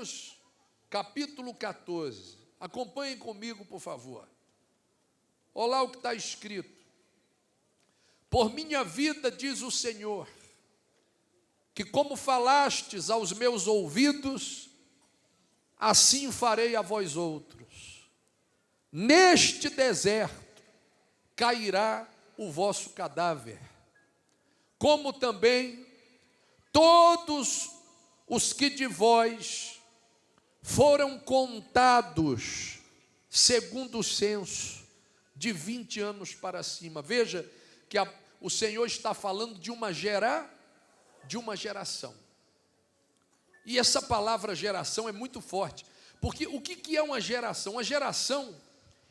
Números, capítulo 14. Acompanhem comigo, por favor. Olha lá o que está escrito. Por minha vida, diz o Senhor, que como falastes aos meus ouvidos, assim farei a vós outros. Neste deserto cairá o vosso cadáver, como também todos os que de vós foram contados, segundo o censo, de 20 anos para cima. Veja que o Senhor está falando de uma geração. E essa palavra geração é muito forte, porque o que é uma geração? Uma geração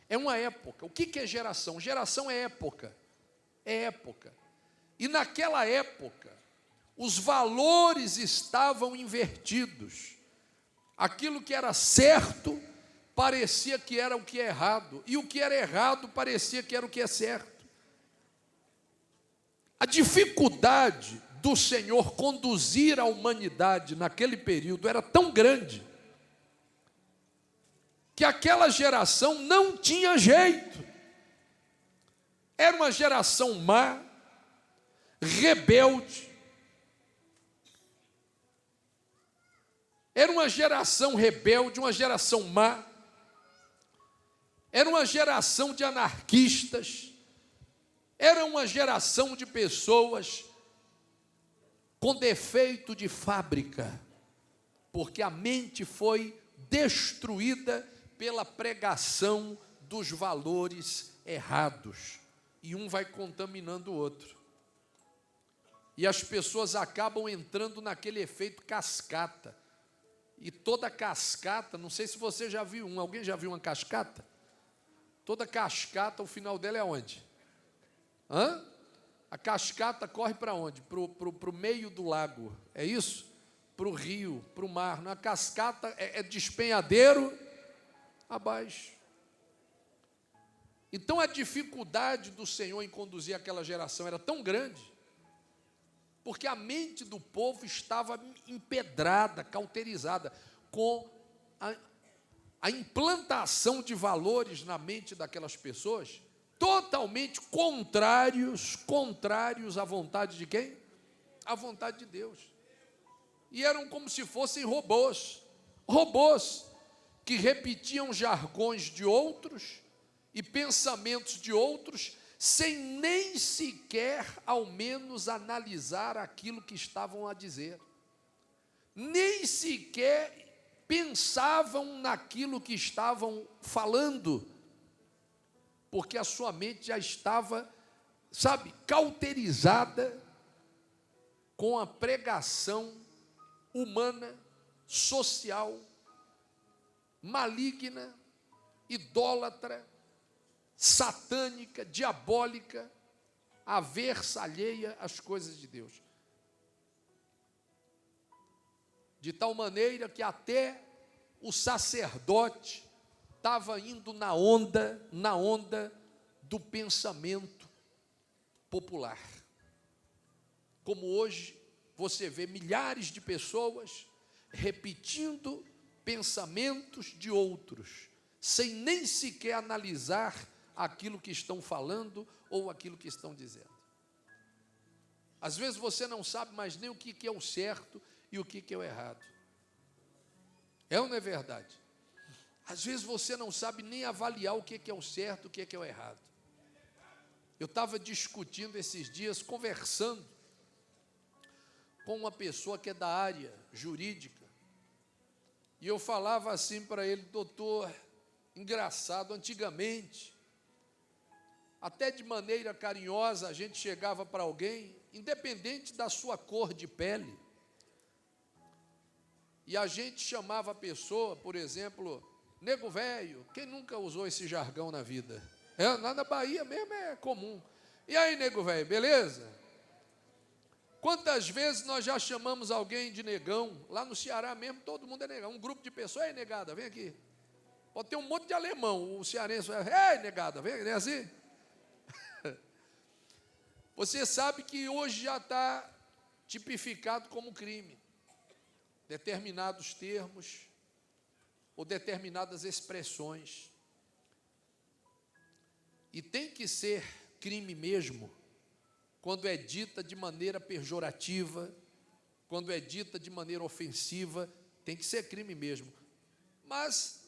é uma época. O que é geração? Geração é época. É época. E naquela época, os valores estavam invertidos. Aquilo que era certo parecia que era o que é errado, e o que era errado parecia que era o que é certo. A dificuldade do Senhor conduzir a humanidade naquele período era tão grande, que aquela geração não tinha jeito. Era uma geração má, rebelde. Era uma geração rebelde, uma geração má. Era uma geração de anarquistas. Era uma geração de pessoas com defeito de fábrica, porque a mente foi destruída pela pregação dos valores errados, e um vai contaminando o outro. E as pessoas acabam entrando naquele efeito cascata. E toda cascata, não sei se você já viu alguém já viu uma cascata? Toda cascata, o final dela é onde? A cascata corre para onde? Para o meio do lago, é isso? Para o rio, para o mar. A cascata é despenhadeiro abaixo. Então a dificuldade do Senhor em conduzir aquela geração era tão grande, porque a mente do povo estava empedrada, cauterizada, com a implantação de valores na mente daquelas pessoas, totalmente contrários à vontade de quem? À vontade de Deus. E eram como se fossem robôs que repetiam jargões de outros e pensamentos de outros, sem nem sequer, ao menos, analisar aquilo que estavam a dizer. Nem sequer pensavam naquilo que estavam falando, porque a sua mente já estava, cauterizada com a pregação humana, social, maligna, idólatra, satânica, diabólica, aversa, alheia às coisas de Deus. De tal maneira que até o sacerdote estava indo na onda do pensamento popular. Como hoje você vê milhares de pessoas repetindo pensamentos de outros, sem nem sequer analisar aquilo que estão falando ou aquilo que estão dizendo. Às vezes você não sabe mais nem o que é o certo e o que é o errado. É ou não é verdade? Às vezes você não sabe nem avaliar o que é o certo, o que é o errado. Eu estava discutindo esses dias, conversando com uma pessoa que é da área jurídica, e eu falava assim para ele: doutor, engraçado, antigamente, até de maneira carinhosa, a gente chegava para alguém, independente da sua cor de pele, e a gente chamava a pessoa, por exemplo, nego velho. Quem nunca usou esse jargão na vida? Lá na Bahia mesmo é comum. E aí, nego velho, beleza? Quantas vezes nós já chamamos alguém de negão? Lá no Ceará mesmo, todo mundo é negão. Um grupo de pessoas: ei, negada, vem aqui. Pode ter um monte de alemão, o cearense vai: ei, negada, vem, não é assim? Você sabe que hoje já está tipificado como crime. Determinados termos ou determinadas expressões. E tem que ser crime mesmo, quando é dita de maneira pejorativa, quando é dita de maneira ofensiva, tem que ser crime mesmo. Mas,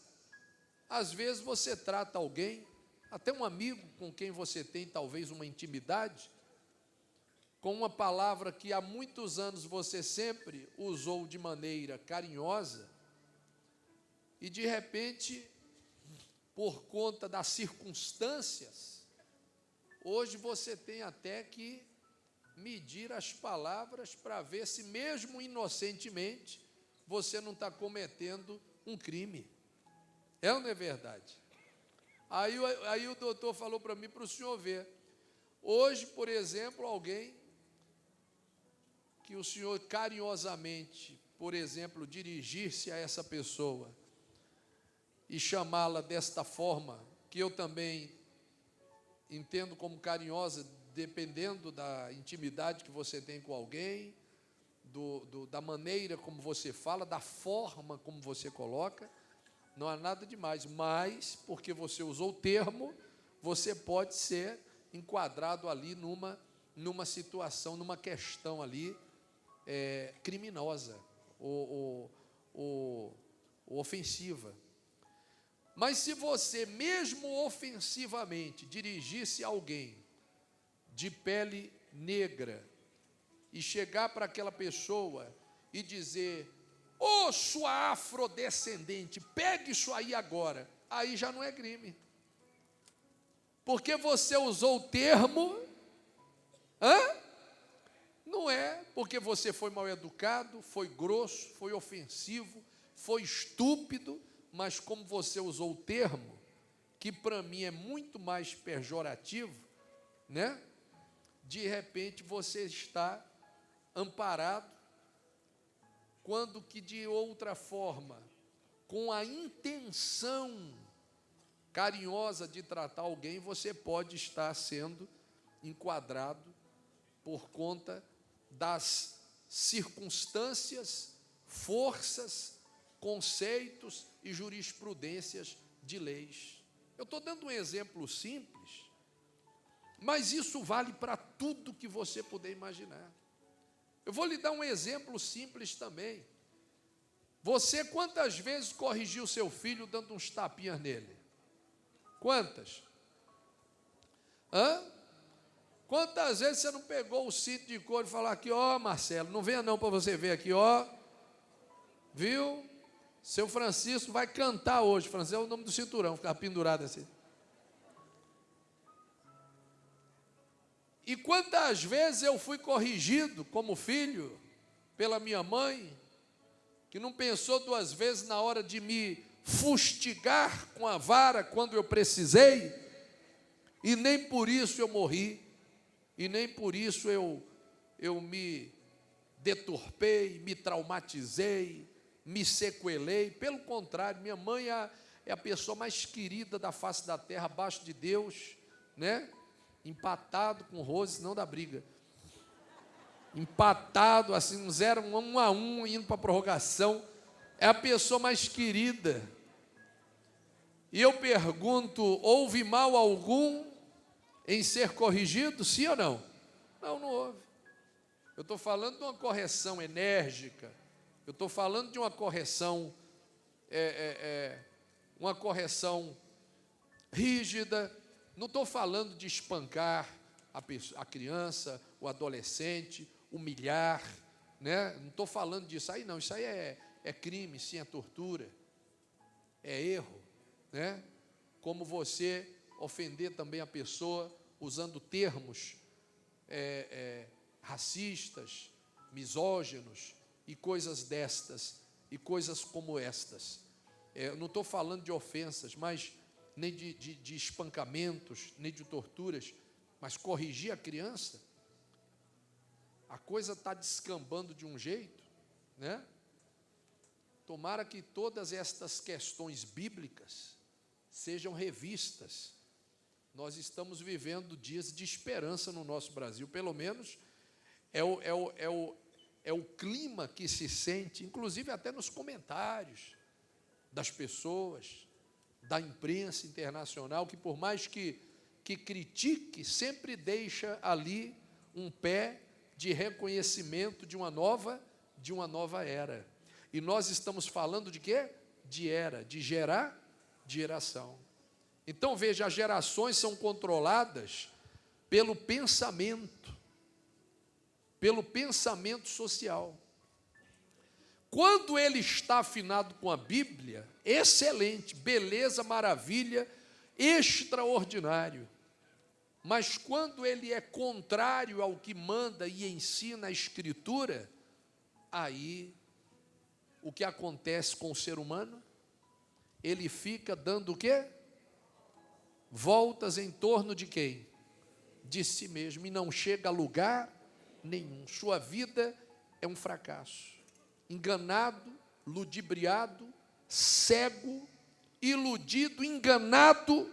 às vezes, você trata alguém, até um amigo com quem você tem talvez uma intimidade, com uma palavra que há muitos anos você sempre usou de maneira carinhosa, e de repente, por conta das circunstâncias, hoje você tem até que medir as palavras para ver se, mesmo inocentemente, você não está cometendo um crime. É ou não é verdade? Aí o doutor falou para mim, para o senhor ver. Hoje, por exemplo, alguém que o senhor carinhosamente, por exemplo, dirigir-se a essa pessoa e chamá-la desta forma, que eu também entendo como carinhosa, dependendo da intimidade que você tem com alguém, da maneira como você fala, da forma como você coloca, não há nada demais, mas, porque você usou o termo, você pode ser enquadrado ali numa situação, numa questão ali criminosa ou ofensiva. Mas se você, mesmo ofensivamente, dirigisse a alguém de pele negra e chegar para aquela pessoa e dizer: ô sua afrodescendente, pegue isso aí agora, aí já não é crime. Porque você usou o termo, não é porque você foi mal educado, foi grosso, foi ofensivo, foi estúpido, mas como você usou o termo, que para mim é muito mais pejorativo, né? De repente você está amparado, quando que de outra forma, com a intenção carinhosa de tratar alguém, você pode estar sendo enquadrado por conta das circunstâncias, forças, conceitos e jurisprudências de leis. Eu estou dando um exemplo simples, mas isso vale para tudo que você puder imaginar. Eu vou lhe dar um exemplo simples também. Você quantas vezes corrigiu seu filho dando uns tapinhas nele? Quantas? Quantas vezes você não pegou o cinto de couro e falou aqui, ó Marcelo, não venha não para você ver aqui, ó, viu? Seu Francisco vai cantar hoje. Francisco é o nome do cinturão, ficar pendurado assim. E quantas vezes eu fui corrigido como filho pela minha mãe, que não pensou duas vezes na hora de me fustigar com a vara quando eu precisei, e nem por isso eu morri, e nem por isso eu me deturpei, me traumatizei, me sequelei. Pelo contrário, minha mãe é a pessoa mais querida da face da terra, abaixo de Deus, né? Empatado com Rose, não dá briga. Empatado, assim, 1-1, indo para a prorrogação. É a pessoa mais querida. E eu pergunto, houve mal algum em ser corrigido, sim ou não? Não, não houve. Eu estou falando de uma correção enérgica, eu estou falando de uma correção, uma correção rígida. Não estou falando de espancar a criança, o adolescente, humilhar, né? Não estou falando disso aí, não. Isso aí é crime, sim, é tortura, é erro, né? Como você ofender também a pessoa usando termos racistas, misóginos e coisas destas, e coisas como estas. Eu não estou falando de ofensas, mas nem de espancamentos, nem de torturas, mas corrigir a criança, a coisa está descambando de um jeito, né? Tomara que todas estas questões bíblicas sejam revistas. Nós estamos vivendo dias de esperança no nosso Brasil, pelo menos é o clima que se sente, inclusive até nos comentários das pessoas, da imprensa internacional, que por mais que critique, sempre deixa ali um pé de reconhecimento de uma nova era. E nós estamos falando de quê? De era, de geração. Então, veja, as gerações são controladas pelo pensamento social. Quando ele está afinado com a Bíblia, excelente, beleza, maravilha, extraordinário. Mas quando ele é contrário ao que manda e ensina a Escritura, aí o que acontece com o ser humano? Ele fica dando o quê? Voltas em torno de quem? De si mesmo, e não chega a lugar nenhum. Sua vida é um fracasso. Enganado, ludibriado, cego, iludido, enganado,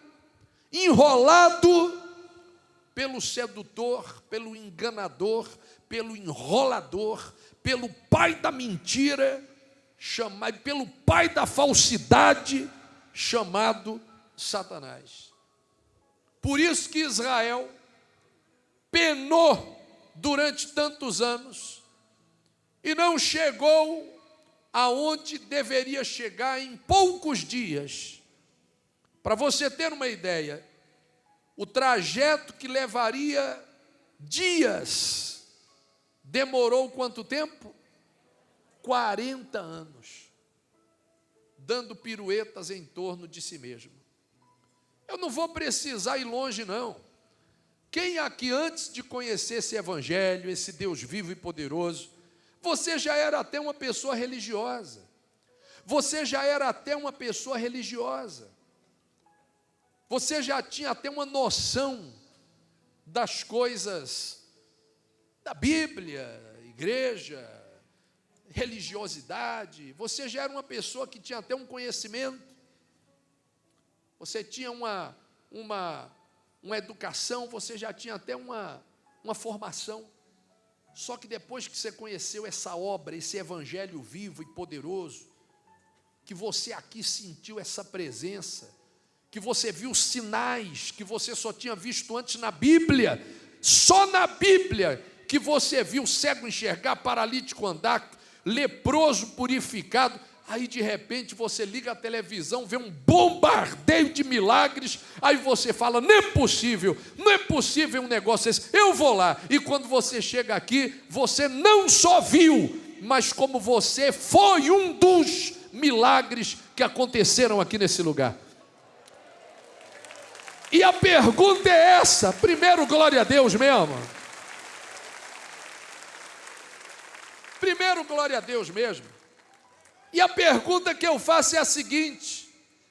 enrolado pelo sedutor, pelo enganador, pelo enrolador, pelo pai da mentira, pelo pai da falsidade, chamado Satanás. Por isso que Israel penou durante tantos anos e não chegou aonde deveria chegar em poucos dias. Para você ter uma ideia, o trajeto que levaria dias demorou quanto tempo? 40 anos, dando piruetas em torno de si mesmo. Eu não vou precisar ir longe, não. Quem aqui, antes de conhecer esse evangelho, esse Deus vivo e poderoso, você já era até uma pessoa religiosa. Você já era até uma pessoa religiosa. Você já tinha até uma noção das coisas da Bíblia, igreja, religiosidade. Você já era uma pessoa que tinha até um conhecimento. Você tinha uma educação, você já tinha até uma formação. Só que depois que você conheceu essa obra, esse evangelho vivo e poderoso, que você aqui sentiu essa presença, que você viu sinais que você só tinha visto antes na Bíblia, só na Bíblia que você viu cego enxergar, paralítico andar, leproso purificado. Aí de repente você liga a televisão, vê um bombardeio de milagres, aí você fala, não é possível um negócio desse, eu vou lá. E quando você chega aqui, você não só viu, mas como você foi um dos milagres que aconteceram aqui nesse lugar. E a pergunta é essa, primeiro glória a Deus mesmo. Primeiro glória a Deus mesmo. E a pergunta que eu faço é a seguinte: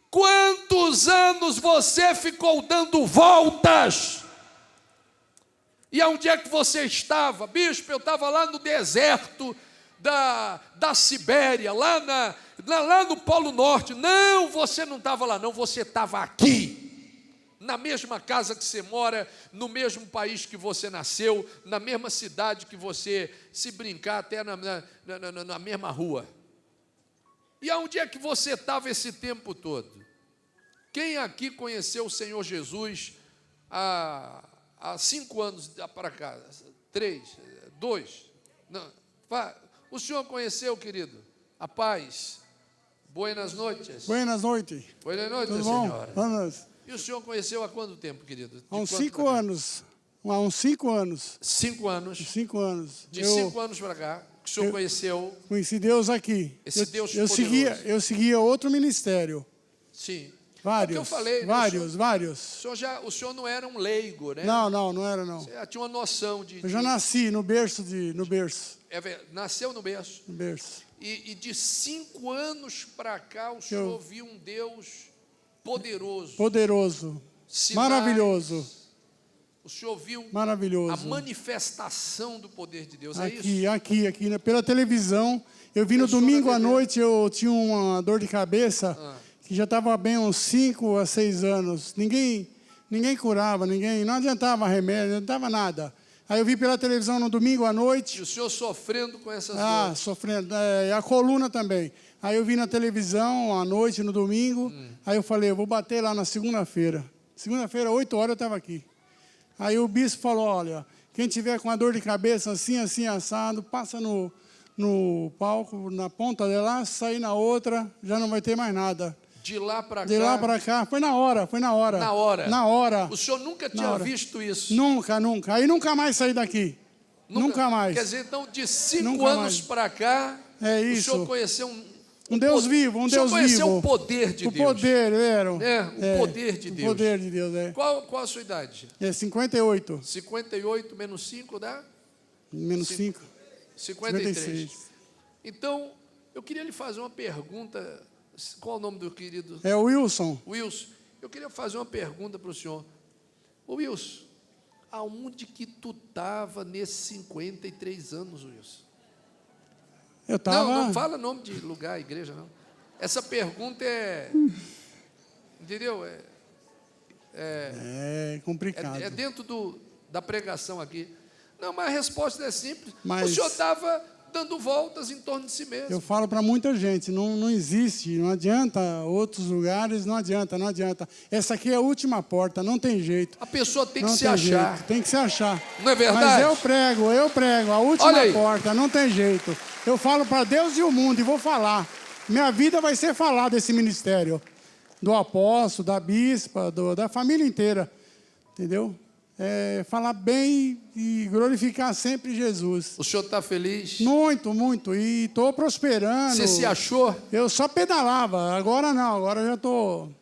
quantos anos você ficou dando voltas? E aonde é que você estava? Bispo, eu estava lá no deserto da Sibéria, lá no Polo Norte. Não, você não estava lá não, você estava aqui. Na mesma casa que você mora, no mesmo país que você nasceu, na mesma cidade que você, se brincar, até na mesma rua. E aonde é que você estava esse tempo todo? Quem aqui conheceu o Senhor Jesus há 5 anos para cá? 3, 2? Não. O senhor conheceu, querido? A paz. Buenas noites. Buenas noites. Buenas noites, Tudo bom? senhora. Vamos. E o senhor conheceu há quanto tempo, querido? Há uns 5 anos. Há uns 5 anos. 5 anos. 5 anos. De 5 anos para cá, que o senhor conheceu. Conheci Deus aqui. Esse Deus eu poderoso. Eu seguia outro ministério. Sim. Vários. É o que eu falei, vários. O senhor não era um leigo, né? Não era não. Você já tinha uma noção de. Eu já nasci no berço Nasceu no berço. No berço. E de 5 anos para cá o senhor viu um Deus poderoso. Poderoso. Sinais, maravilhoso. O senhor viu maravilhoso. A manifestação do poder de Deus, aqui, é isso? Aqui, né? Pela televisão. Eu vi no domingo à noite, eu tinha uma dor de cabeça que já estava bem uns 5 a 6 anos. Ninguém curava, não adiantava remédio, não adiantava nada. Aí eu vi pela televisão no domingo à E noite. o senhor sofrendo com essas Ah, dores. sofrendo. E a coluna também. Aí eu vi na televisão à noite, no domingo. Aí eu falei, eu vou bater lá na segunda-feira. Segunda-feira, 8 horas, eu estava aqui. Aí o bispo falou, olha, quem tiver com a dor de cabeça assim, assim, assado, passa no palco, na ponta de lá, sair na outra, já não vai ter mais nada. De lá para cá. De lá para cá, foi na hora. Na hora. Na hora. O senhor nunca tinha visto isso? Nunca. Aí nunca mais saí daqui. Nunca mais. Quer dizer, então, de 5 Nunca anos mais. para cá, É o isso. senhor conheceu Um Deus vivo, um o senhor Deus conheceu vivo. o poder de O Deus. poder, O poder de Deus. O poder de Deus, é. Qual a sua idade? É 58, 58 menos 5 dá? menos 5, 53. 56. Então, eu queria lhe fazer uma pergunta. Qual é o nome do querido? É o Wilson. Wilson. Eu queria fazer uma pergunta para o senhor. Ô Wilson, aonde que tu estava nesses 53 anos, Wilson? Eu estava... Não fala nome de lugar, igreja, não. Essa pergunta é... Entendeu? É complicado. É dentro da pregação aqui. Não, mas a resposta é simples. Mas- O senhor estava dando voltas em torno de si mesmo. Eu falo para muita gente, não existe, não adianta outros lugares, não adianta. Essa aqui é a última porta, não tem jeito. A pessoa tem que Não se tem achar. jeito, tem que se achar. Não é verdade? Mas eu prego, a Olha última aí. porta, não tem jeito. Eu falo para Deus e o mundo e vou falar. Minha vida vai ser falar desse ministério. Do apóstolo, da bispa, da família inteira. Entendeu? Falar bem e glorificar sempre Jesus. O senhor está feliz? Muito. E estou prosperando. Você se achou? Eu só pedalava, agora não, agora eu já estou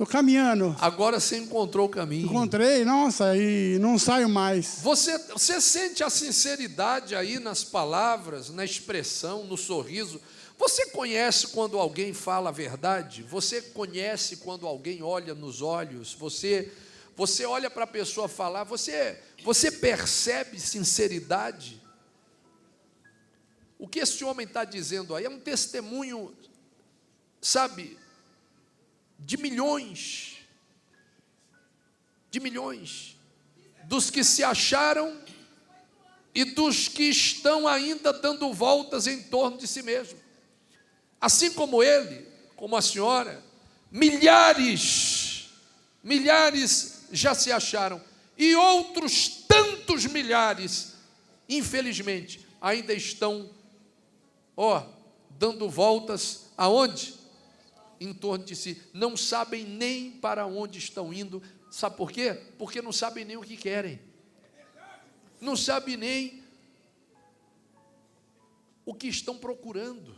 caminhando. Agora você encontrou o caminho. Encontrei, nossa, e não saio mais. Você sente a sinceridade aí nas palavras, na expressão, no sorriso? Você conhece quando alguém fala a verdade? Você conhece quando alguém olha nos olhos? Você olha para a pessoa falar, você percebe sinceridade? O que esse homem está dizendo aí é um testemunho, sabe, de milhões, dos que se acharam e dos que estão ainda dando voltas em torno de si mesmo. Assim como ele, como a senhora, milhares já se acharam, e outros tantos milhares, infelizmente, ainda estão, dando voltas aonde? Em torno de si. Não sabem nem para onde estão indo. Sabe por quê? Porque não sabem nem o que querem. Não sabem nem o que estão procurando.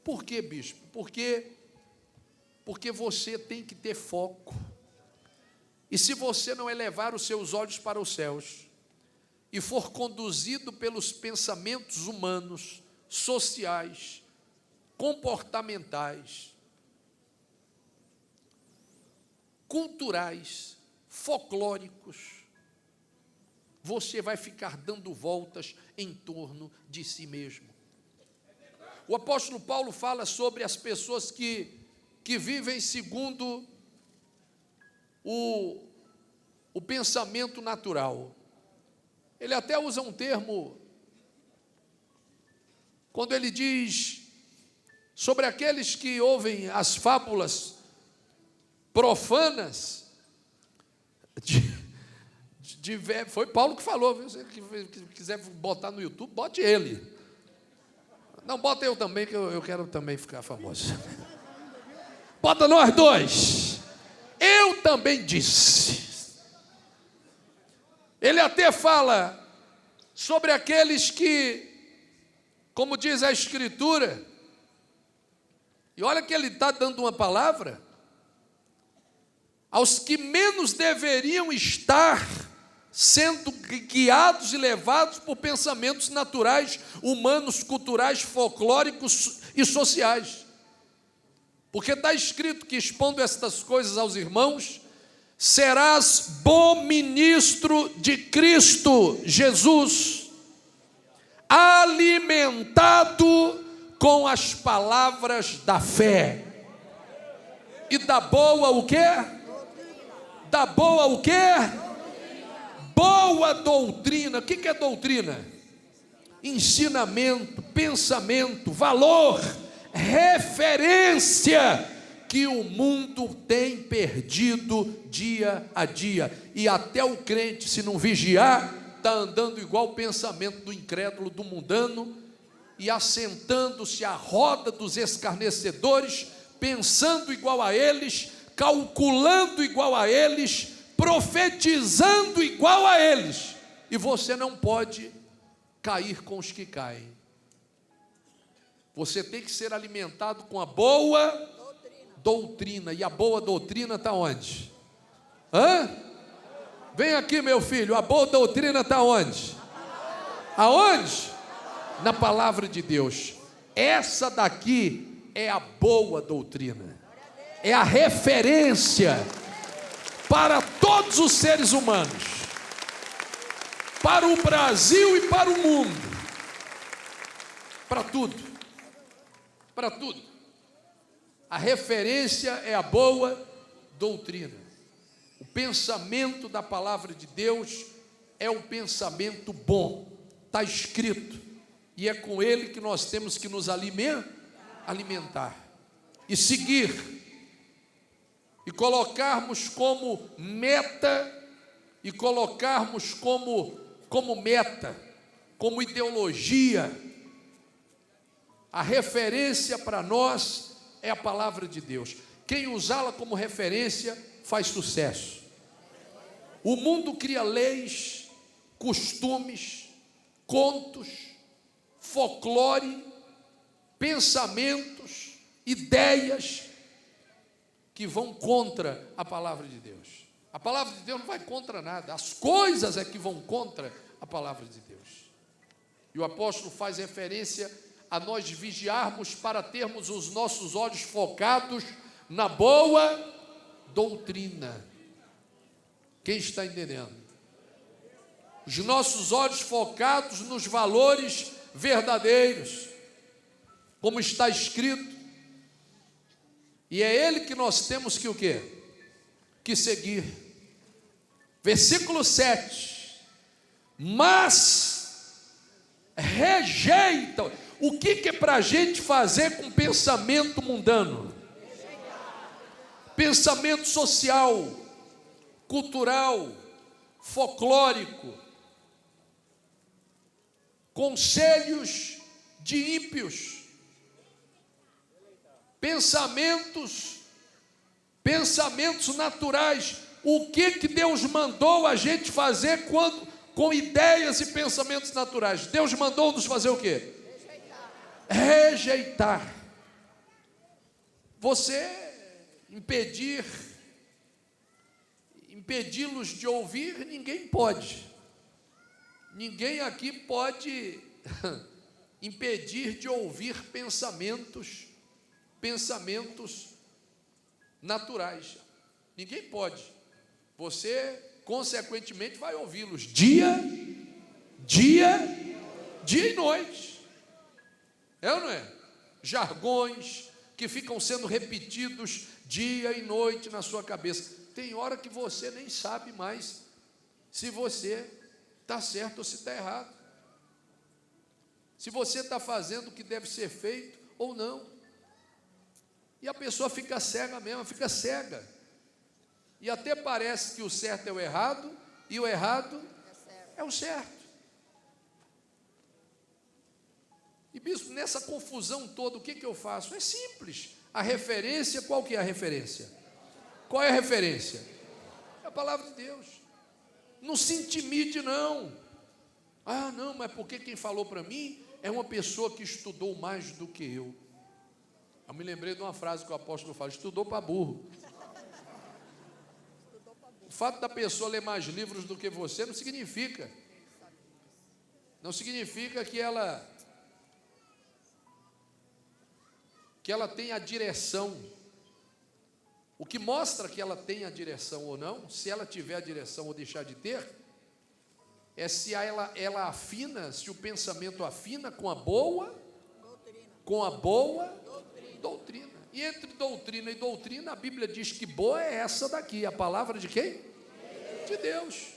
Por quê, bispo? Porque você tem que ter foco. E se você não elevar os seus olhos para os céus e for conduzido pelos pensamentos humanos, sociais, comportamentais, culturais, folclóricos, você vai ficar dando voltas em torno de si mesmo. O apóstolo Paulo fala sobre as pessoas que vivem segundo o pensamento natural. Ele até usa um termo, quando ele diz sobre aqueles que ouvem as fábulas profanas, foi Paulo que falou, viu? Se quiser botar no YouTube, bote ele. Não, bota eu também, que eu quero também ficar famoso. Bota nós dois. Eu também disse. Ele até fala sobre aqueles que, como diz a Escritura, e olha que ele está dando uma palavra, aos que menos deveriam estar sendo guiados e levados por pensamentos naturais, humanos, culturais, folclóricos e sociais. Porque está escrito que, expondo estas coisas aos irmãos, serás bom ministro de Cristo Jesus, alimentado com as palavras da fé. E da boa o quê? Da boa o quê? boa doutrina. O que é doutrina? Ensinamento, pensamento, valor, referência que o mundo tem perdido dia a dia. E até o crente, se não vigiar, está andando igual o pensamento do incrédulo, do mundano, e assentando-se à roda dos escarnecedores, pensando igual a eles, calculando igual a eles, profetizando igual a eles. E você não pode cair com os que caem. Você tem que ser alimentado com a boa doutrina. E a boa doutrina está onde? Vem aqui, meu filho, a boa doutrina está onde? Aonde? Na palavra de Deus. Essa daqui é a boa doutrina, é a referência para todos os seres humanos, para o Brasil e para o mundo, para tudo, para tudo. A referência é a boa doutrina. O pensamento da palavra de Deus é um pensamento bom, está escrito, e é com ele que nós temos que nos alimentar e seguir, e colocarmos como meta, e colocarmos como meta, como ideologia. A referência para nós é a palavra de Deus. Quem usá-la como referência faz sucesso. O mundo cria leis, costumes, contos, folclore, pensamentos, ideias que vão contra a palavra de Deus. A palavra de Deus não vai contra nada, as coisas é que vão contra a palavra de Deus. E o apóstolo faz referência a nós vigiarmos para termos os nossos olhos focados na boa doutrina. Quem está entendendo? Os nossos olhos focados nos valores verdadeiros, como está escrito, e é ele que nós temos que o quê? Que seguir. Versículo 7. Mas rejeitam. O que é para a gente fazer com pensamento mundano? Pensamento social, cultural, folclórico, conselhos de ímpios, pensamentos naturais. O que Deus mandou a gente fazer com ideias e pensamentos naturais? Deus mandou nos fazer o quê? Rejeitar. Você impedi-los de ouvir, ninguém pode. Ninguém aqui pode impedir de ouvir pensamentos naturais. Ninguém pode. Você, consequentemente, vai ouvi-los dia e noite. É ou não é? Jargões que ficam sendo repetidos dia e noite na sua cabeça. Tem hora que você nem sabe mais se você está certo ou se está errado, se você está fazendo o que deve ser feito ou não. E a pessoa fica cega mesmo, fica cega. E até parece que o certo é o errado e o errado é o certo. E bispo, nessa confusão toda, o que eu faço? É simples. A referência, qual que é a referência? Qual é a referência? É a palavra de Deus. Não se intimide, não. Ah, não, mas porque quem falou para mim é uma pessoa que estudou mais do que eu. Eu me lembrei de uma frase que o apóstolo fala: estudou para burro. O fato da pessoa ler mais livros do que você não significa que ela tem a direção. O que mostra que ela tem a direção ou não, se ela tiver a direção ou deixar de ter, é se ela afina, se o pensamento afina com a boa doutrina. E entre doutrina e doutrina, a Bíblia diz que boa é essa daqui, a palavra de quem? De Deus.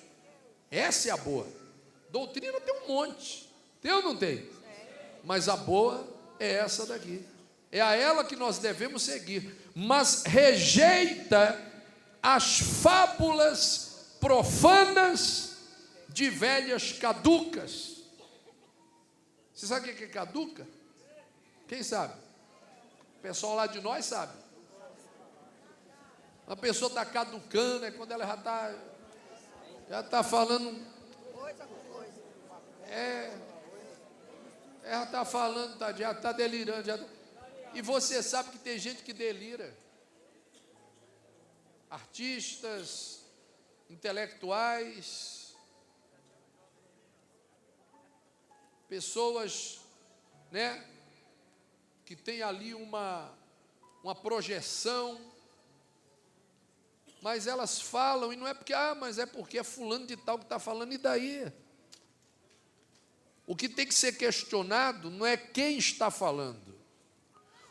Essa é a boa. Doutrina tem um monte. Tem ou não tem? Mas a boa é essa daqui. É a ela que nós devemos seguir. Mas rejeita as fábulas profanas de velhas caducas. Você sabe o que é caduca? Quem sabe? O pessoal lá de nós sabe. A pessoa está caducando, é quando ela já está falando. Ela está falando, já está delirando. E você sabe que tem gente que delira. Artistas, intelectuais, pessoas, né, que tem ali uma projeção, mas elas falam, e não é porque, mas é porque é fulano de tal que está falando, e daí? O que tem que ser questionado não é quem está falando,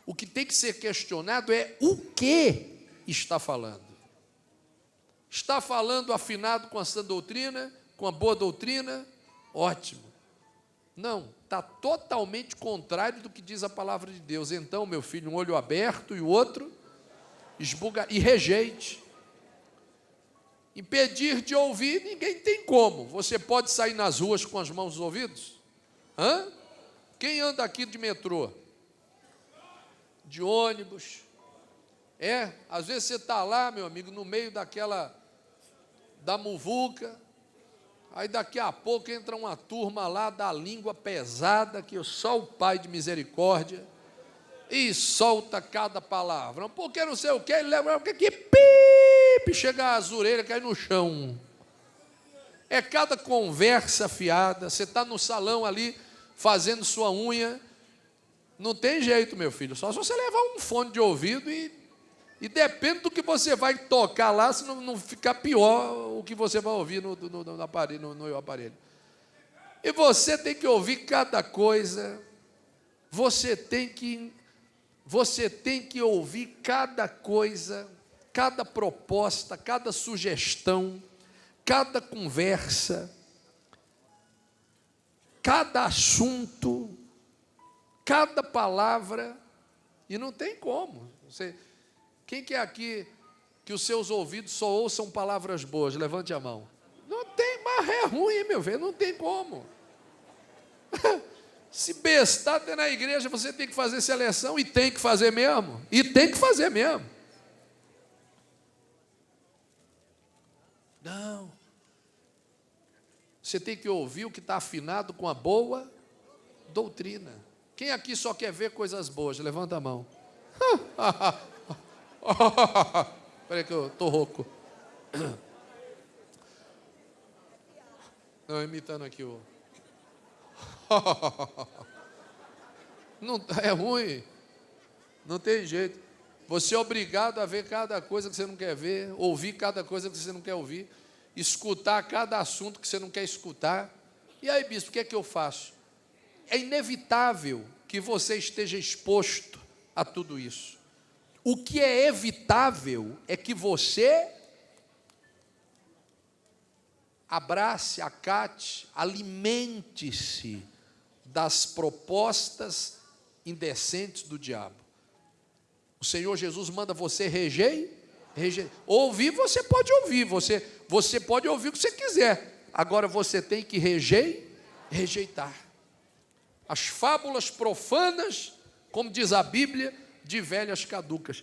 o que tem que ser questionado é o que está falando. Está falando afinado com a sã doutrina, com a boa doutrina? Ótimo. Não, está totalmente contrário do que diz a palavra de Deus. Então, meu filho, um olho aberto e o outro esbuga, e rejeite. Impedir de ouvir, ninguém tem como. Você pode sair nas ruas com as mãos nos ouvidos? Quem anda aqui de metrô? De ônibus? Às vezes você está lá, meu amigo, no meio da muvuca, aí daqui a pouco entra uma turma lá da língua pesada, que só o Pai de misericórdia, e solta cada palavra, porque não sei o que, ele leva, que pipe, chega as orelhas, cai no chão. É cada conversa fiada. Você está no salão ali, fazendo sua unha, não tem jeito, meu filho, só se você levar um fone de ouvido e depende do que você vai tocar lá, se não ficar pior o que você vai ouvir no aparelho. E você tem que ouvir cada coisa, você tem que ouvir cada coisa, cada proposta, cada sugestão, cada conversa, cada assunto, cada palavra, e não tem como. Quem que é aqui que os seus ouvidos só ouçam palavras boas? Levante a mão. Não tem, mas é ruim, meu velho, não tem como. Se bestar até na igreja, você tem que fazer seleção, e tem que fazer mesmo. Não. Você tem que ouvir o que está afinado com a boa doutrina. Quem aqui só quer ver coisas boas? Levanta a mão. Espera aí que eu estou rouco. Não, imitando aqui o... Não, é ruim. Não tem jeito. Você é obrigado a ver cada coisa que você não quer ver, ouvir cada coisa que você não quer ouvir, escutar cada assunto que você não quer escutar. E aí, bispo, o que é que eu faço? É inevitável que você esteja exposto a tudo isso. O que é evitável é que você abrace, acate, alimente-se das propostas indecentes do diabo. O Senhor Jesus manda você rejeitar. Ouvir, você pode ouvir, você pode ouvir o que você quiser. Agora você tem que rejeitar. As fábulas profanas, como diz a Bíblia, de velhas caducas.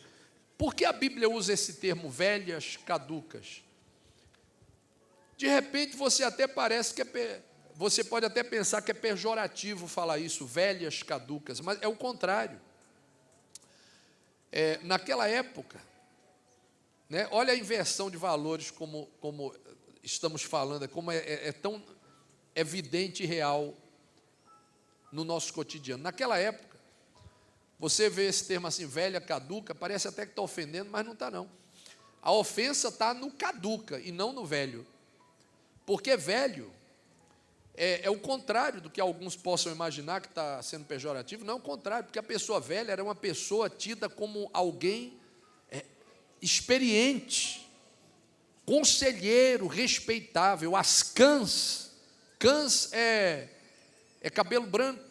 Por que a Bíblia usa esse termo, velhas caducas? De repente você até parece que você pode até pensar que é pejorativo falar isso, velhas caducas, mas é o contrário. Naquela época, né, olha a inversão de valores como estamos falando, como é tão evidente e real no nosso cotidiano. Naquela época, você vê esse termo assim, velha, caduca, parece até que está ofendendo, mas não está não. A ofensa está no caduca e não no velho. Porque velho é o contrário do que alguns possam imaginar que está sendo pejorativo. Não é o contrário, porque a pessoa velha era uma pessoa tida como alguém experiente, conselheiro respeitável. As cãs é cabelo branco,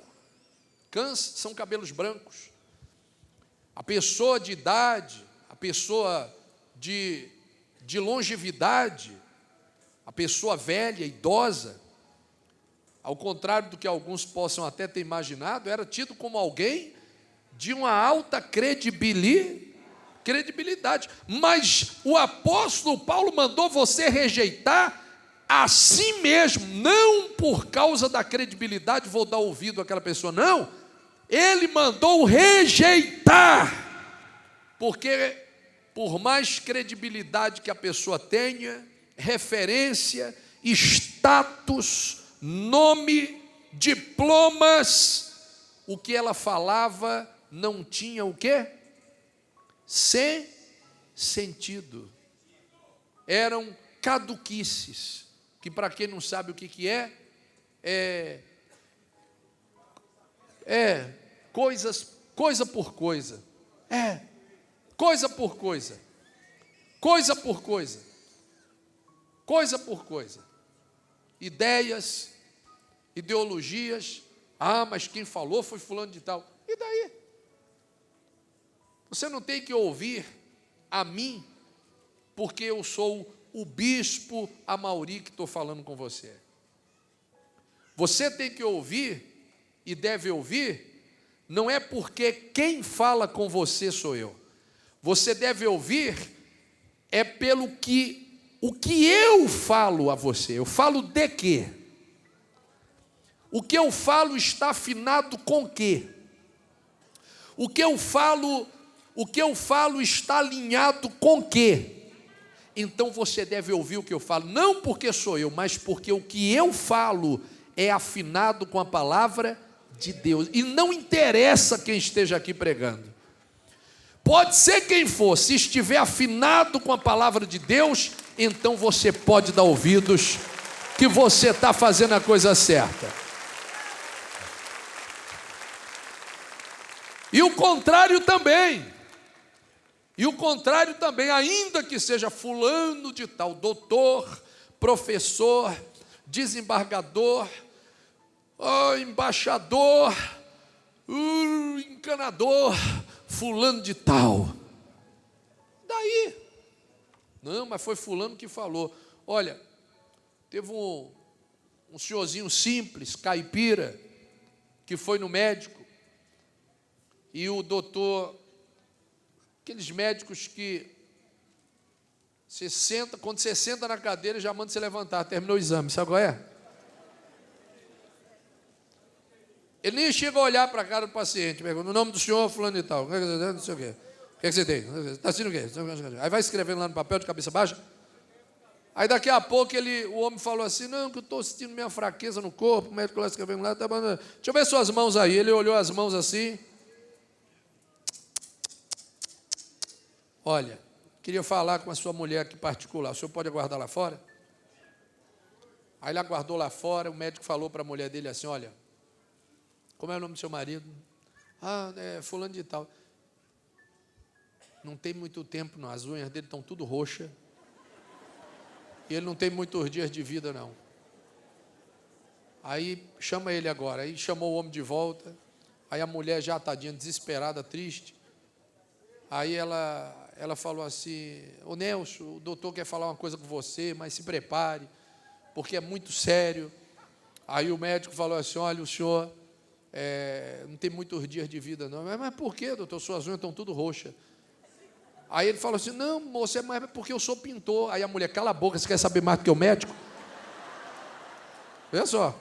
cãs são cabelos brancos. A pessoa de idade, a pessoa de longevidade, a pessoa velha, idosa, ao contrário do que alguns possam até ter imaginado, era tido como alguém de uma alta credibilidade. Mas o apóstolo Paulo mandou você rejeitar a si mesmo, não por causa da credibilidade, vou dar ouvido àquela pessoa, não. Ele mandou rejeitar, porque por mais credibilidade que a pessoa tenha, referência, status, nome, diplomas, o que ela falava não tinha o quê? Sentido. Eram caduquices, que para quem não sabe o que é coisa por coisa. Coisa por coisa. Coisa por coisa. Coisa por coisa. Ideias, ideologias. Mas quem falou foi fulano de tal. E daí? Você não tem que ouvir a mim, porque eu sou o bispo Amauri que estou falando com você. Você tem que ouvir, e deve ouvir, não é porque quem fala com você sou eu. Você deve ouvir, é pelo que, o que eu falo a você. Eu falo de quê? O que eu falo está afinado com quê? O que eu falo está alinhado com quê? Então você deve ouvir o que eu falo, não porque sou eu, mas porque o que eu falo é afinado com a palavra de Deus. E não interessa quem esteja aqui pregando. Pode ser quem for, se estiver afinado com a palavra de Deus, então você pode dar ouvidos, que você está fazendo a coisa certa. E o contrário também. E o contrário também, ainda que seja fulano de tal, doutor, professor, desembargador, embaixador, encanador, fulano de tal. Daí? Não, mas foi fulano que falou. Olha, teve um senhorzinho simples, caipira, que foi no médico, e o doutor, aqueles médicos que quando você senta na cadeira, já manda você levantar, terminou o exame, sabe qual é? Ele nem chega a olhar para a cara do paciente, pergunta, no nome do senhor, fulano e tal, não sei o quê. O que você tem? Está assistindo o quê? Aí vai escrevendo lá no papel de cabeça baixa. Aí daqui a pouco o homem falou assim, não, que eu estou sentindo minha fraqueza no corpo, o médico lá escrevendo lá, tá, deixa eu ver suas mãos aí. Ele olhou as mãos assim. Olha, queria falar com a sua mulher aqui particular, o senhor pode aguardar lá fora? Aí ele aguardou lá fora, o médico falou para a mulher dele assim, olha, como é o nome do seu marido? É fulano de tal. Não tem muito tempo não, as unhas dele estão tudo roxas. E ele não tem muitos dias de vida não. Aí chama ele agora, aí chamou o homem de volta. Aí a mulher já tadinha, desesperada, triste. Aí ela falou assim, ô Nelson, o doutor quer falar uma coisa com você, mas se prepare, porque é muito sério. Aí o médico falou assim, olha, o senhor não tem muitos dias de vida não. Mas por que, doutor? Suas unhas estão tudo roxas. Aí ele falou assim, não, moça, mas é porque eu sou pintor. Aí a mulher, cala a boca, você quer saber mais do que o médico? Olha só.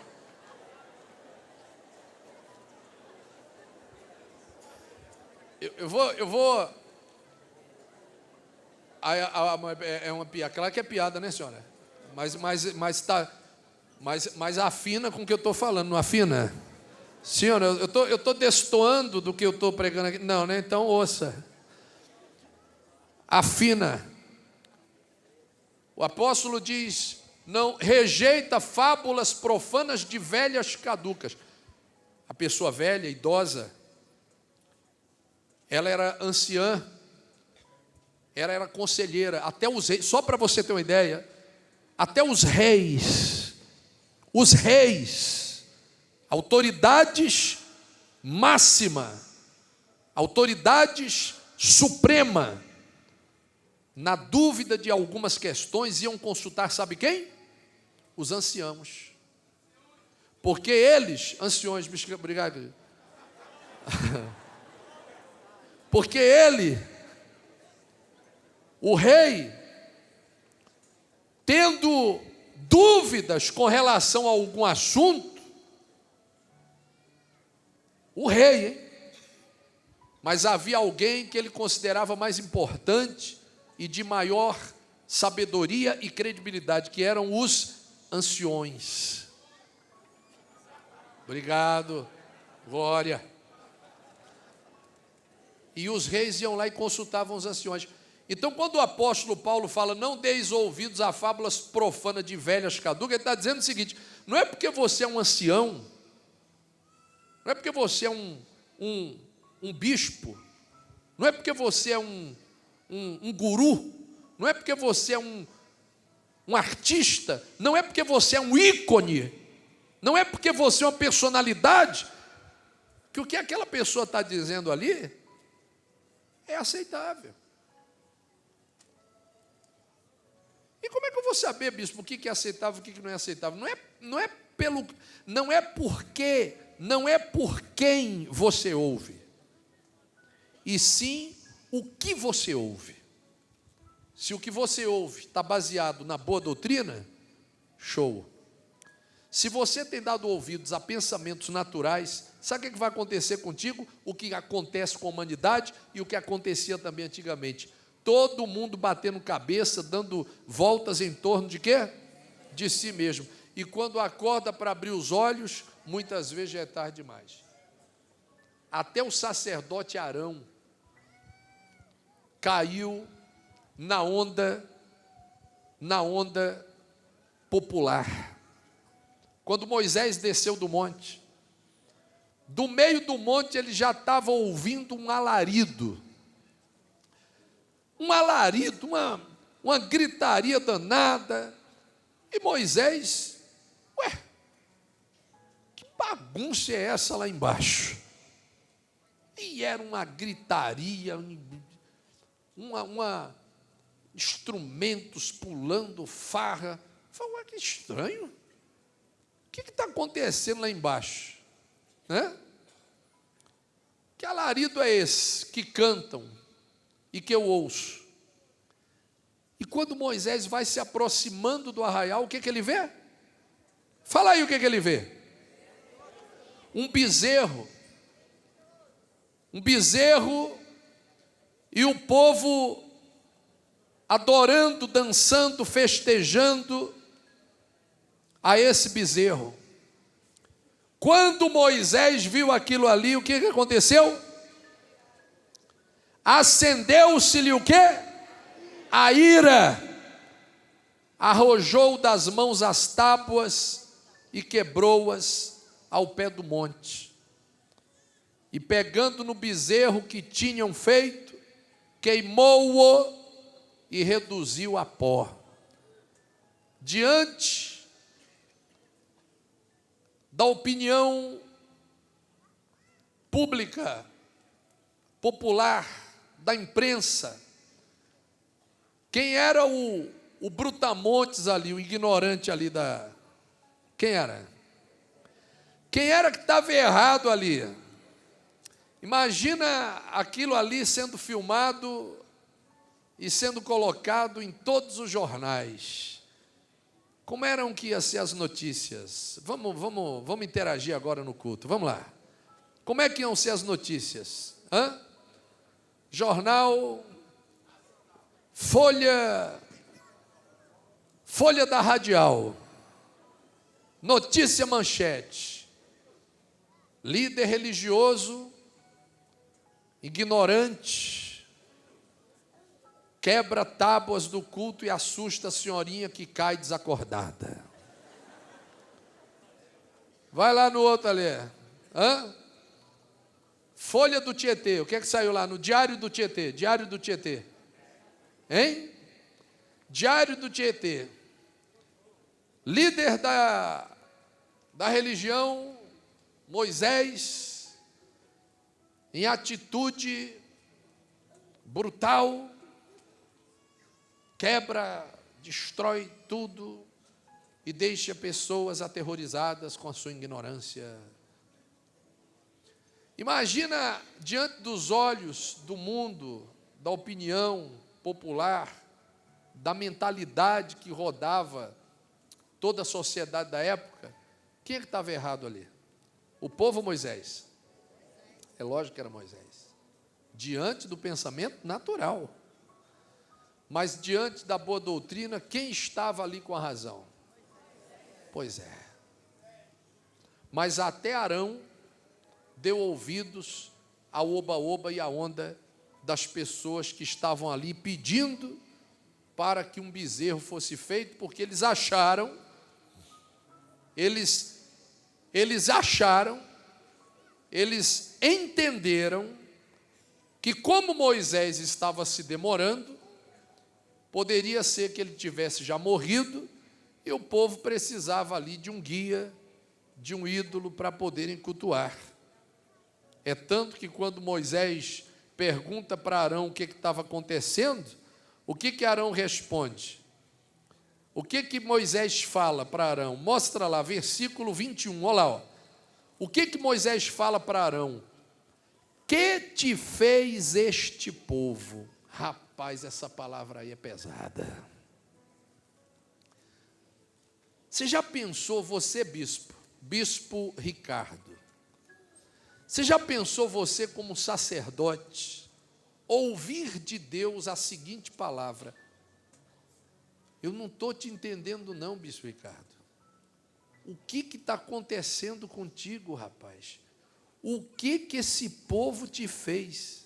Eu vou... É uma piada, claro que é piada, né, senhora? Mas afina com o que eu estou falando, não afina? Senhora, eu estou destoando do que eu estou pregando aqui. Não, né? Então ouça. Afina. O apóstolo diz, não rejeita fábulas profanas de velhas caducas. A pessoa velha, idosa, ela era anciã, era conselheira, até os reis, só para você ter uma ideia, até os reis, autoridades máxima, autoridades suprema, na dúvida de algumas questões, iam consultar, sabe quem? Os anciãos. Porque eles, anciões, obrigado. Porque ele, o rei, tendo dúvidas com relação a algum assunto, o rei, hein? Mas havia alguém que ele considerava mais importante e de maior sabedoria e credibilidade, que eram os anciões. Obrigado, glória. E os reis iam lá e consultavam os anciões. Então, quando o apóstolo Paulo fala, não deis ouvidos a fábulas profanas de velhas caducas, ele está dizendo o seguinte, não é porque você é um ancião, não é porque você é um bispo, não é porque você é um guru, não é porque você é um artista, não é porque você é um ícone, não é porque você é uma personalidade, que o que aquela pessoa está dizendo ali é aceitável. E como é que eu vou saber, bispo, o que é aceitável e o que não é aceitável? Não é por quem você ouve, e sim o que você ouve. Se o que você ouve está baseado na boa doutrina, show. Se você tem dado ouvidos a pensamentos naturais, sabe o que vai acontecer contigo? O que acontece com a humanidade e o que acontecia também antigamente. Todo mundo batendo cabeça, dando voltas em torno de quê? De si mesmo. E quando acorda para abrir os olhos, muitas vezes já é tarde demais. Até o sacerdote Arão caiu na onda popular. Quando Moisés desceu do monte, do meio do monte ele já estava ouvindo um alarido, uma gritaria danada, e Moisés, que bagunça é essa lá embaixo? E era uma gritaria, instrumentos pulando, farra. Falei, que estranho, o que está acontecendo lá embaixo? Né? Que alarido é esse que cantam e que eu ouço? E quando Moisés vai se aproximando do arraial, o que ele vê? Fala aí o que ele vê. Um bezerro e o povo adorando, dançando, festejando a esse bezerro. Quando Moisés viu aquilo ali, o que aconteceu? Acendeu-se-lhe o quê? A ira. Arrojou das mãos as tábuas e quebrou-as ao pé do monte. E pegando no bezerro que tinham feito, queimou-o e reduziu a pó. Diante da opinião pública, popular, da imprensa, quem era o brutamontes ali, o ignorante ali quem era? Quem era que estava errado ali? Imagina aquilo ali sendo filmado e sendo colocado em todos os jornais. Como eram que iam ser as notícias? Vamos interagir agora no culto. Vamos lá. Como é que iam ser as notícias? Jornal, Folha da Radial, notícia manchete. Líder religioso, ignorante, quebra tábuas do culto e assusta a senhorinha que cai desacordada. Vai lá no outro ali. Folha do Tietê. O que é que saiu lá no Diário do Tietê? Diário do Tietê. Hein? Diário do Tietê. Líder da religião, Moisés, em atitude brutal, quebra, destrói tudo e deixa pessoas aterrorizadas com a sua ignorância. Imagina, diante dos olhos do mundo, da opinião popular, da mentalidade que rodava toda a sociedade da época, quem é que estava errado ali? O povo ou Moisés? É lógico que era Moisés. Diante do pensamento natural. Mas diante da boa doutrina, quem estava ali com a razão? Pois é. Mas até Arão deu ouvidos ao oba-oba e à onda das pessoas que estavam ali pedindo para que um bezerro fosse feito, porque eles acharam, eles entenderam que como Moisés estava se demorando, poderia ser que ele tivesse já morrido e o povo precisava ali de um guia, de um ídolo para poderem cultuar. É tanto que quando Moisés pergunta para Arão o que estava acontecendo, o que Arão responde? O que Moisés fala para Arão? Mostra lá, versículo 21, olha lá. Ó. O que Moisés fala para Arão? Que te fez este povo? Rapaz, essa palavra aí é pesada. Você já pensou, você bispo Ricardo, você já pensou você como sacerdote, ouvir de Deus a seguinte palavra: eu não estou te entendendo não, bispo Ricardo. O que está acontecendo contigo, rapaz? O que esse povo te fez?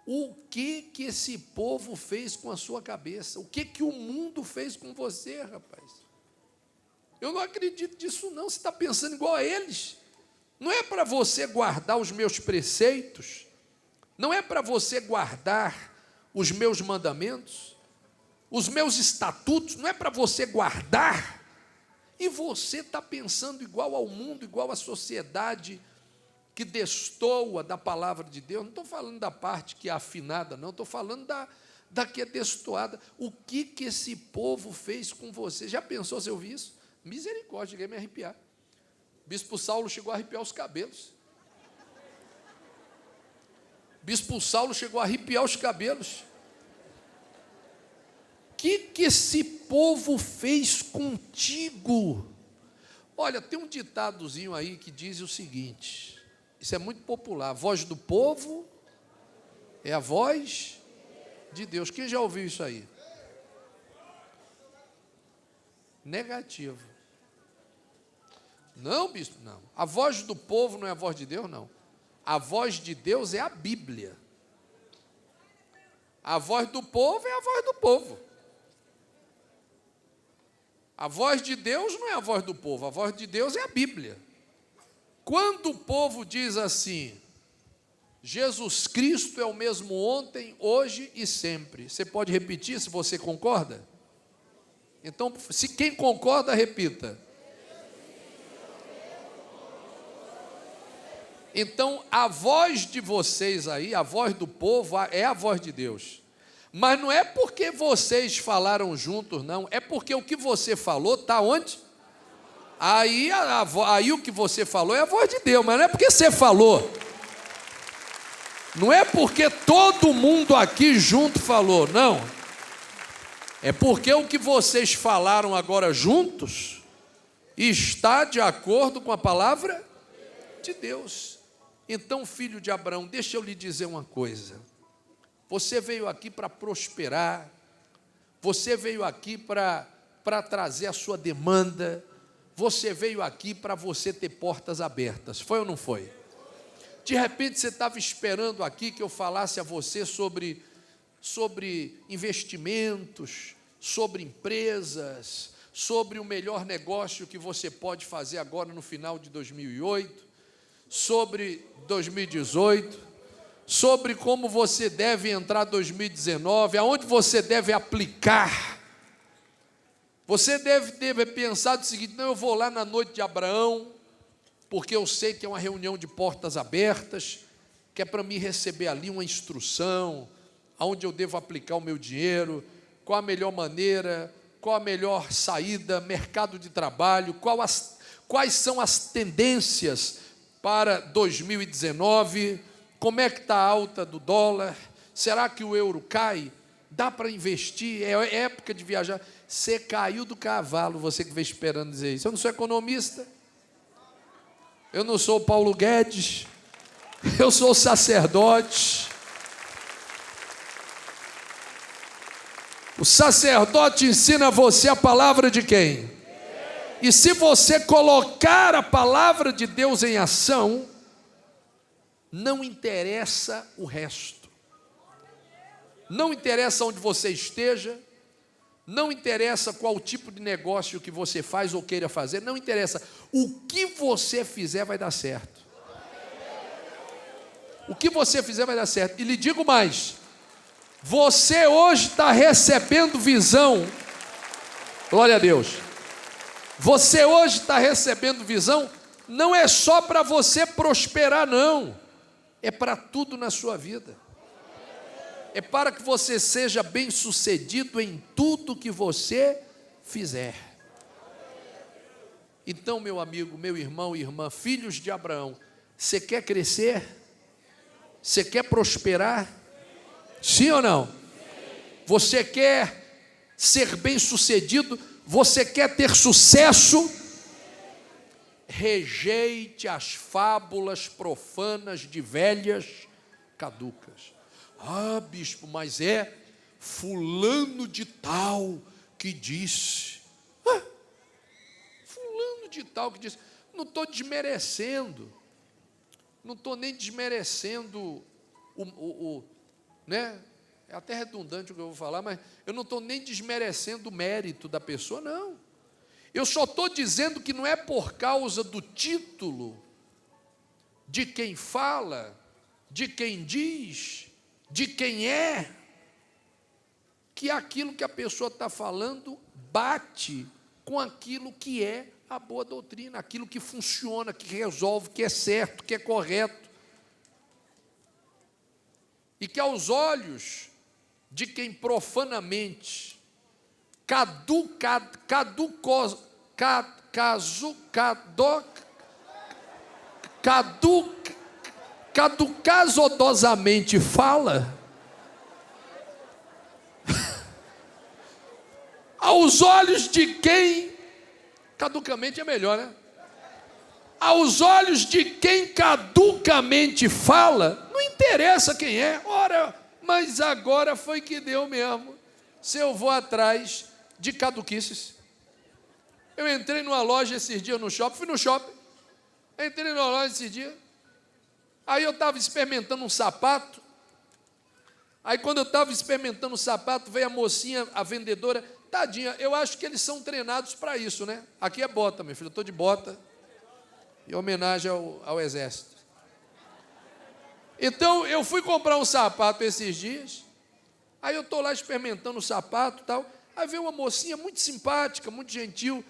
O que esse povo fez com a sua cabeça? O que o mundo fez com você, rapaz? Eu não acredito nisso não, você está pensando igual a eles. Não é para você guardar os meus preceitos, não é para você guardar os meus mandamentos, os meus estatutos, não é para você guardar, e você está pensando igual ao mundo, igual à sociedade que destoa da palavra de Deus. Não estou falando da parte que é afinada, não, estou falando da que é destoada. O que esse povo fez com você? Já pensou se eu vi isso? Misericórdia, cheguei a me arrepiar. Bispo Saulo chegou a arrepiar os cabelos. Bispo Saulo chegou a arrepiar os cabelos. O que esse povo fez contigo? Olha, tem um ditadozinho aí que diz o seguinte, isso é muito popular: a voz do povo é a voz de Deus. Quem já ouviu isso aí? Negativo. Não, bispo, não. A voz do povo não é a voz de Deus, não. A voz de Deus é a Bíblia. A voz do povo é a voz do povo. A voz de Deus não é a voz do povo, a voz de Deus é a Bíblia. Quando o povo diz assim, Jesus Cristo é o mesmo ontem, hoje e sempre, você pode repetir se você concorda? Então, se quem concorda, repita. Então, a voz de vocês aí, a voz do povo, é a voz de Deus. Mas não é porque vocês falaram juntos, não. É porque o que você falou está onde? Aí o que você falou é a voz de Deus, mas não é porque você falou. Não é porque todo mundo aqui junto falou, não. É porque o que vocês falaram agora juntos está de acordo com a palavra de Deus. Então, filho de Abraão, deixa eu lhe dizer uma coisa. Você veio aqui para prosperar, você veio aqui para trazer a sua demanda, você veio aqui para você ter portas abertas, foi ou não foi? De repente você estava esperando aqui que eu falasse a você sobre investimentos, sobre empresas, sobre o melhor negócio que você pode fazer agora no final de 2008, sobre 2018, sobre como você deve entrar 2019, aonde você deve aplicar. Você deve pensar do seguinte: não, eu vou lá na noite de Abraão, porque eu sei que é uma reunião de portas abertas, que é para me receber ali uma instrução, aonde eu devo aplicar o meu dinheiro, qual a melhor maneira, qual a melhor saída, mercado de trabalho, quais são as tendências para 2019, como é que está a alta do dólar, será que o euro cai? Dá para investir? É época de viajar. Você caiu do cavalo, você que veio esperando dizer isso. Eu não sou economista, eu não sou Paulo Guedes, eu sou sacerdote. O sacerdote ensina você a palavra de quem? E se você colocar a palavra de Deus em ação, não interessa o resto. Não interessa onde você esteja, não interessa qual tipo de negócio que você faz ou queira fazer, não interessa. O que você fizer vai dar certo. O que você fizer vai dar certo. E lhe digo mais, você hoje está recebendo visão. Glória a Deus. Você hoje está recebendo visão, não é só para você prosperar, não. É para tudo na sua vida. É para que você seja bem-sucedido em tudo que você fizer. Então, meu amigo, meu irmão e irmã, filhos de Abraão, você quer crescer? Você quer prosperar? Sim ou não? Você quer ser bem-sucedido? Você quer ter sucesso? Rejeite as fábulas profanas de velhas caducas. Ah, bispo, mas é fulano de tal que disse. Ah, fulano de tal que disse. Não estou desmerecendo. Não estou nem desmerecendo né? É até redundante o que eu vou falar, mas eu não estou nem desmerecendo o mérito da pessoa, não. Eu só estou dizendo que não é por causa do título, de quem fala, de quem diz, de quem é, que aquilo que a pessoa está falando bate com aquilo que é a boa doutrina, aquilo que funciona, que resolve, que é certo, que é correto. E que aos olhos de quem profanamente caducasodosamente fala, aos olhos de quem, caducamente é melhor, né? Aos olhos de quem caducamente fala, não interessa quem é. Ora, mas agora foi que deu mesmo. Se eu vou atrás de caduquices. Eu entrei numa loja esses dias no shopping, fui no shopping, entrei numa loja esses dias, aí eu estava experimentando um sapato, aí quando eu estava experimentando o sapato, veio a mocinha, a vendedora, tadinha, eu acho que eles são treinados para isso, né? Aqui é bota, meu filho, eu estou de bota, em homenagem ao exército. Então, eu fui comprar um sapato esses dias, aí eu estou lá experimentando o sapato e tal, aí veio uma mocinha muito simpática, muito gentil,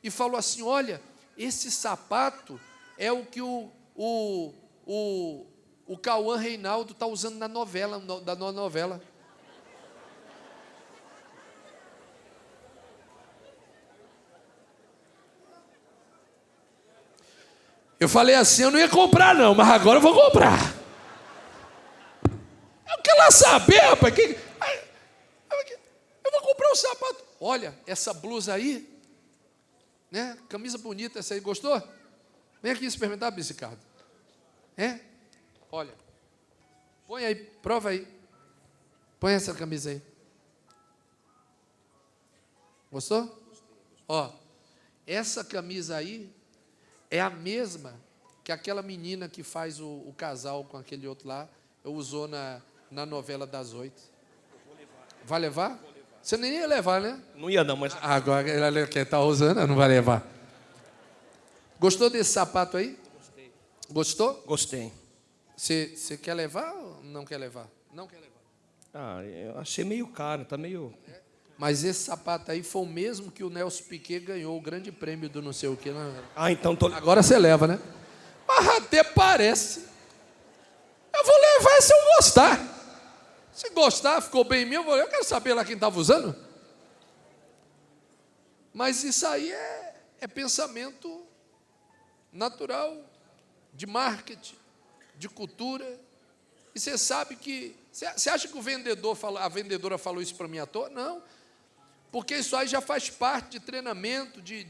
e falou assim: olha, esse sapato é o que o Cauã Reinaldo está usando na novela, da novela. Eu falei assim, eu não ia comprar não, mas agora eu vou comprar. Eu quero lá saber, rapaz, eu vou comprar um sapato. Olha, essa blusa aí, né? Camisa bonita essa aí, gostou? Vem aqui experimentar, Ricardo. É? Olha, põe aí, prova aí. Põe essa camisa aí. Gostou? Ó, essa camisa aí é a mesma que aquela menina que faz o casal com aquele outro lá, usou na novela das 8. Vai levar? Você nem ia levar, né? Não ia não, mas... Agora ela quer estar usando, não vai levar. Gostou desse sapato aí? Gostei. Gostou? Gostei. Você quer levar ou não quer levar? Não quer levar. Ah, eu achei meio caro, tá meio... Mas esse sapato aí foi o mesmo que o Nelson Piquet ganhou o grande prêmio do não sei o que. Ah, então tô... Agora você leva, né? Mas até parece. Eu vou levar se eu gostar. Se gostar, ficou bem em mim, eu quero saber lá quem estava usando. Mas isso aí é pensamento natural, de marketing, de cultura. E você sabe que... Você acha que a vendedora falou isso para mim à toa? Não. Porque isso aí já faz parte de treinamento, de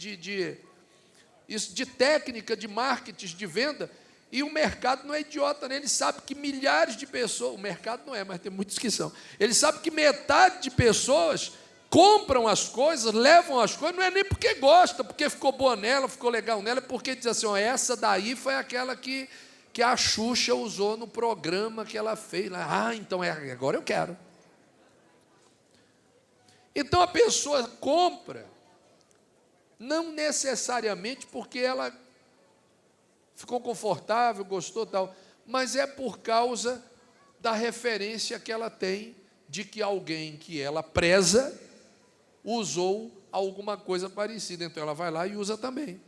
técnica, de marketing, de venda. E o mercado não é idiota, né? Ele sabe que milhares de pessoas... O mercado não é, mas tem muitos que são. Ele sabe que metade de pessoas compram as coisas, levam as coisas, não é nem porque gosta, porque ficou boa nela, ficou legal nela, porque diz assim, essa daí foi aquela que a Xuxa usou no programa que ela fez. Ah, então agora eu quero. Então a pessoa compra, não necessariamente porque ela ficou confortável, gostou tal, mas é por causa da referência que ela tem de que alguém que ela preza usou alguma coisa parecida. Então ela vai lá e usa também.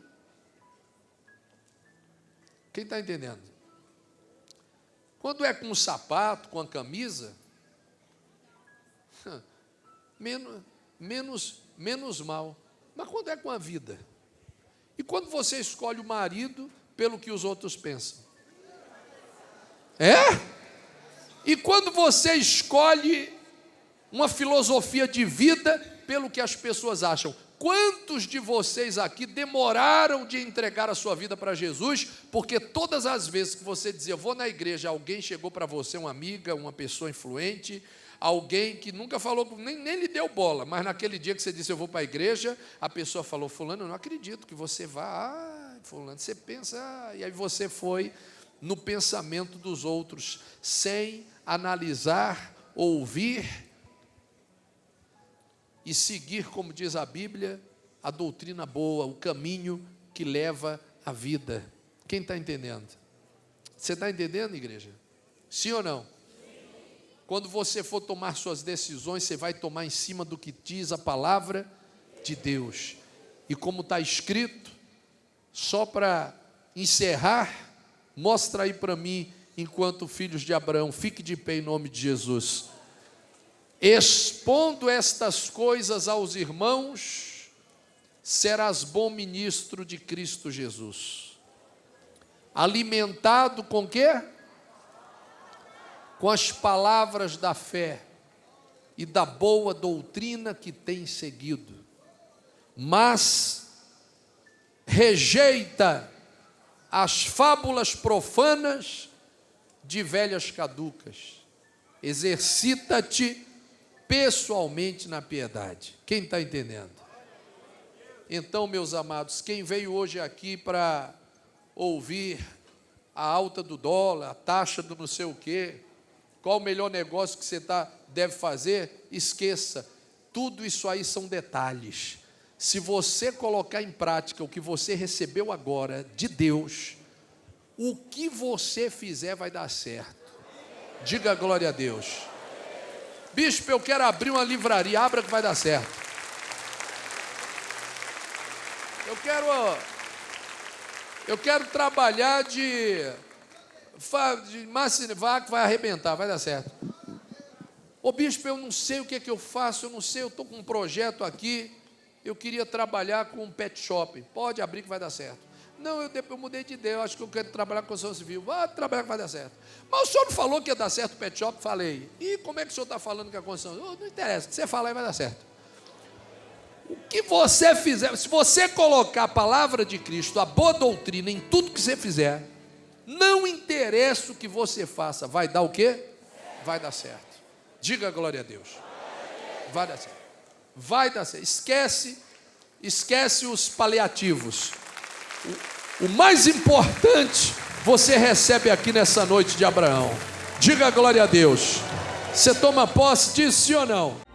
Quem está entendendo? Quando é com o sapato, com a camisa, menos mal. Mas quando é com a vida? E quando você escolhe o marido pelo que os outros pensam? E quando você escolhe uma filosofia de vida pelo que as pessoas acham? Quantos de vocês aqui demoraram de entregar a sua vida para Jesus, porque todas as vezes que você dizia, eu vou na igreja, alguém chegou para você, uma amiga, uma pessoa influente, alguém que nunca falou, nem lhe deu bola, mas naquele dia que você disse, eu vou para a igreja, a pessoa falou, fulano, eu não acredito que você vá, fulano, você pensa, e aí você foi no pensamento dos outros, sem analisar, ouvir e seguir, como diz a Bíblia, a doutrina boa, o caminho que leva à vida. Quem está entendendo? Você está entendendo, igreja? Sim ou não? Quando você for tomar suas decisões, você vai tomar em cima do que diz a palavra de Deus. E como está escrito, só para encerrar, mostra aí para mim, enquanto filhos de Abraão, fique de pé em nome de Jesus. Expondo estas coisas aos irmãos, serás bom ministro de Cristo Jesus. Alimentado com quê? Com as palavras da fé e da boa doutrina que tem seguido. Mas rejeita as fábulas profanas de velhas caducas. Exercita-te pessoalmente na piedade. Quem está entendendo? Então, meus amados, quem veio hoje aqui para ouvir a alta do dólar, a taxa do não sei o quê, qual o melhor negócio que você deve fazer, esqueça. Tudo isso aí são detalhes. Se você colocar em prática o que você recebeu agora de Deus, o que você fizer vai dar certo. Diga glória a Deus. Bispo, eu quero abrir uma livraria, abra que vai dar certo. Eu quero trabalhar de Massivá, que vai arrebentar, vai dar certo. Ô bispo, eu não sei o que é que eu faço, eu não sei, eu estou com um projeto aqui, eu queria trabalhar com um pet shop. Pode abrir que vai dar certo. Não, eu mudei de ideia, eu acho que eu quero trabalhar com construção civil. Vai trabalhar que vai dar certo. Mas o senhor não falou que ia dar certo o pet shop? Falei. E como é que o senhor está falando que a construção? Não interessa, o que você falar aí vai dar certo. O que você fizer, se você colocar a palavra de Cristo, a boa doutrina em tudo que você fizer, não interessa o que você faça, vai dar o quê? Vai dar certo. Diga glória a Deus. Vai dar certo. Vai dar certo. Esquece os paliativos. O mais importante você recebe aqui nessa noite de Abraão. Diga glória a Deus. Você toma posse disso, sim ou não?